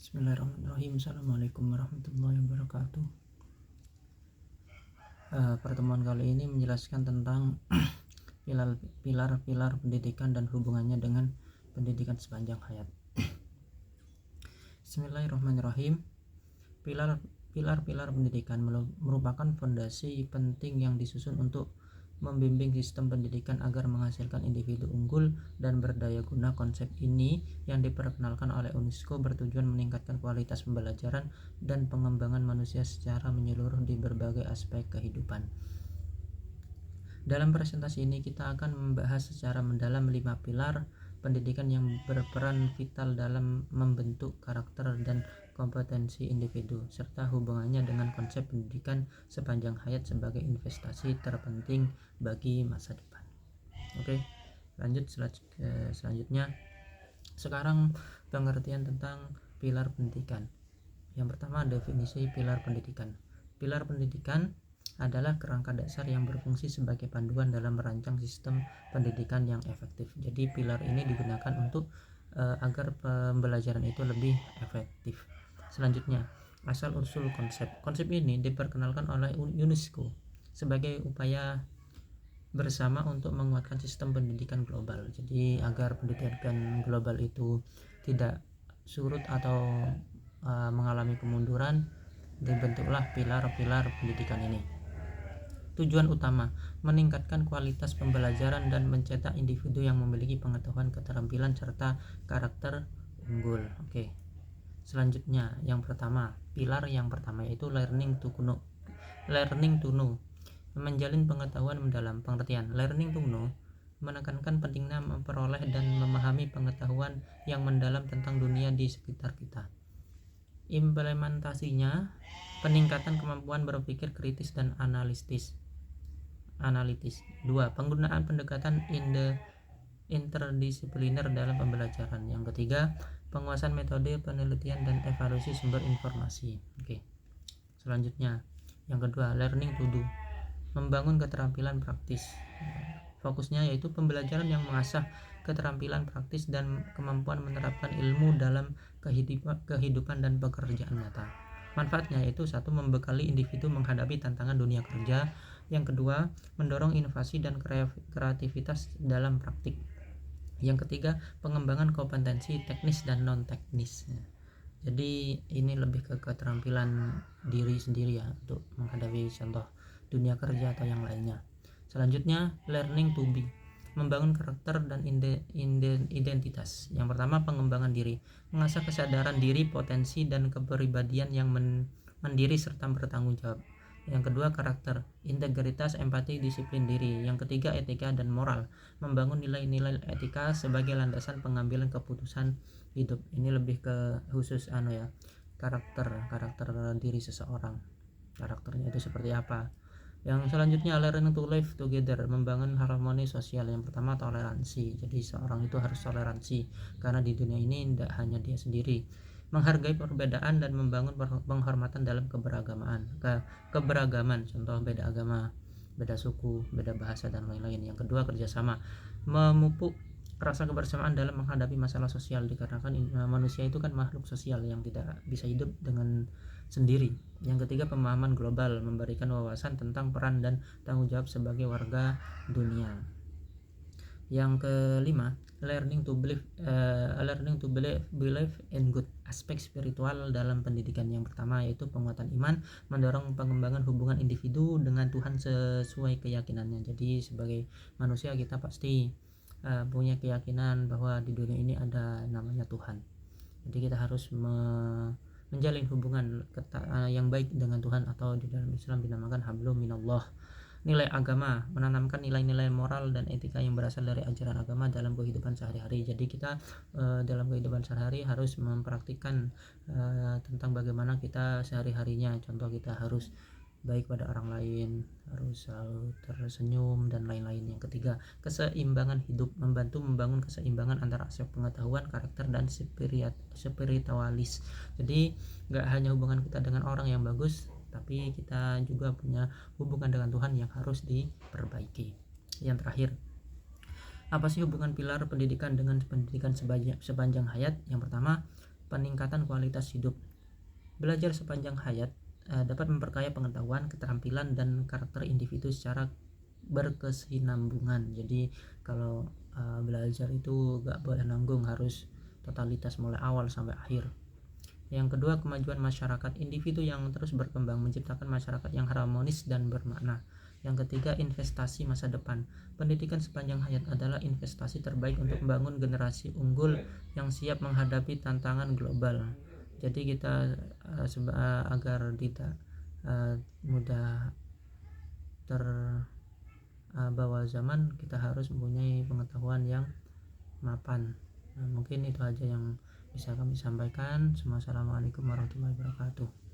Bismillahirrahmanirrahim. Assalamualaikum warahmatullahi wabarakatuh. Pertemuan kali ini menjelaskan tentang pilar-pilar pendidikan dan hubungannya dengan pendidikan sepanjang hayat. Bismillahirrahmanirrahim. Pilar-pilar pendidikan merupakan fondasi penting yang disusun untuk membimbing sistem pendidikan agar menghasilkan individu unggul dan berdaya guna. Konsep ini yang diperkenalkan oleh UNESCO bertujuan meningkatkan kualitas pembelajaran dan pengembangan manusia secara menyeluruh di berbagai aspek kehidupan. Dalam presentasi ini kita akan membahas secara mendalam 5 pilar pendidikan yang berperan vital dalam membentuk karakter dan kompetensi individu, serta hubungannya dengan konsep pendidikan sepanjang hayat sebagai investasi terpenting bagi masa depan. Oke, lanjut selanjutnya. Sekarang pengertian tentang pilar pendidikan. Yang pertama, definisi pilar pendidikan. Pilar pendidikan adalah kerangka dasar yang berfungsi sebagai panduan dalam merancang sistem pendidikan yang efektif. Jadi pilar ini digunakan untuk agar pembelajaran itu lebih efektif. Selanjutnya, asal usul konsep. Konsep ini diperkenalkan oleh UNESCO sebagai upaya bersama untuk menguatkan sistem pendidikan global. Jadi agar pendidikan global itu tidak surut atau mengalami kemunduran, dibentuklah pilar-pilar pendidikan ini. Tujuan utama, meningkatkan kualitas pembelajaran dan mencetak individu yang memiliki pengetahuan, keterampilan, serta karakter unggul. Oke. Selanjutnya, pilar yang pertama yaitu learning to know. Menjalin pengetahuan mendalam. Pengertian learning to know menekankan pentingnya memperoleh dan memahami pengetahuan yang mendalam tentang dunia di sekitar kita. Implementasinya, peningkatan kemampuan berpikir kritis dan analitis. 2. Penggunaan pendekatan interdisipliner dalam pembelajaran. Yang ketiga, penguasaan metode penelitian dan evaluasi sumber informasi. Oke. Selanjutnya, yang kedua, learning to do. Membangun keterampilan praktis. Fokusnya yaitu pembelajaran yang mengasah keterampilan praktis dan kemampuan menerapkan ilmu dalam kehidupan dan pekerjaan nyata. Manfaatnya yaitu 1. Membekali individu menghadapi tantangan dunia kerja. Yang kedua, mendorong inovasi dan kreativitas dalam praktik. Yang ketiga, pengembangan kompetensi teknis dan non-teknis. Jadi ini lebih ke keterampilan diri sendiri ya, untuk menghadapi contoh dunia kerja atau yang lainnya. Selanjutnya, learning to be. Membangun karakter dan identitas. Yang pertama, pengembangan diri. Mengasah kesadaran diri, potensi, dan kepribadian yang mandiri serta bertanggung jawab. Yang kedua, karakter, integritas, empati, disiplin diri. Yang ketiga, etika dan moral. Membangun nilai-nilai etika sebagai landasan pengambilan keputusan hidup. Ini lebih ke khusus karakter diri seseorang. Karakternya itu seperti apa? Yang selanjutnya, learning to live together. Membangun harmoni sosial. Yang pertama, toleransi. Jadi seorang itu harus toleransi karena di dunia ini tidak hanya dia sendiri. Menghargai perbedaan dan membangun penghormatan dalam keberagaman. Contoh beda agama, beda suku, beda bahasa dan lain-lain. Yang kedua, kerjasama. Memupuk rasa kebersamaan dalam menghadapi masalah sosial, dikarenakan manusia itu kan makhluk sosial yang tidak bisa hidup dengan sendiri. Yang ketiga, pemahaman global. Memberikan wawasan tentang peran dan tanggung jawab sebagai warga dunia. Yang kelima, learning to believe in good. Aspek spiritual dalam pendidikan. Yang pertama yaitu penguatan iman, mendorong pengembangan hubungan individu dengan Tuhan sesuai keyakinannya. Jadi sebagai manusia kita pasti punya keyakinan bahwa di dunia ini ada namanya Tuhan. Jadi kita harus menjalin hubungan yang baik dengan Tuhan, atau di dalam Islam dinamakan hablum minallah. Nilai agama, menanamkan nilai-nilai moral dan etika yang berasal dari ajaran agama dalam kehidupan sehari-hari. Jadi kita dalam kehidupan sehari-hari harus mempraktikkan tentang bagaimana kita sehari-harinya. Contoh, kita harus baik pada orang lain, harus selalu tersenyum dan lain-lain. Yang ketiga, keseimbangan hidup. Membantu membangun keseimbangan antara aspek pengetahuan, karakter, dan spiritualis. Jadi gak hanya hubungan kita dengan orang yang bagus, tapi kita juga punya hubungan dengan Tuhan yang harus diperbaiki. Yang terakhir, apa sih hubungan pilar pendidikan dengan pendidikan sepanjang hayat? Yang pertama, peningkatan kualitas hidup. Belajar sepanjang hayat dapat memperkaya pengetahuan, keterampilan, dan karakter individu secara berkesinambungan. Jadi kalau belajar itu gak boleh nanggung, harus totalitas mulai awal sampai akhir. Yang kedua, kemajuan masyarakat. Individu yang terus berkembang menciptakan masyarakat yang harmonis dan bermakna. Yang ketiga, investasi masa depan. Pendidikan sepanjang hayat adalah investasi terbaik untuk membangun generasi unggul yang siap menghadapi tantangan global. Jadi kita agar tidak mudah terbawa zaman, kita harus mempunyai pengetahuan yang mapan. Mungkin itu aja yang bisa kami sampaikan. Assalamualaikum warahmatullahi wabarakatuh.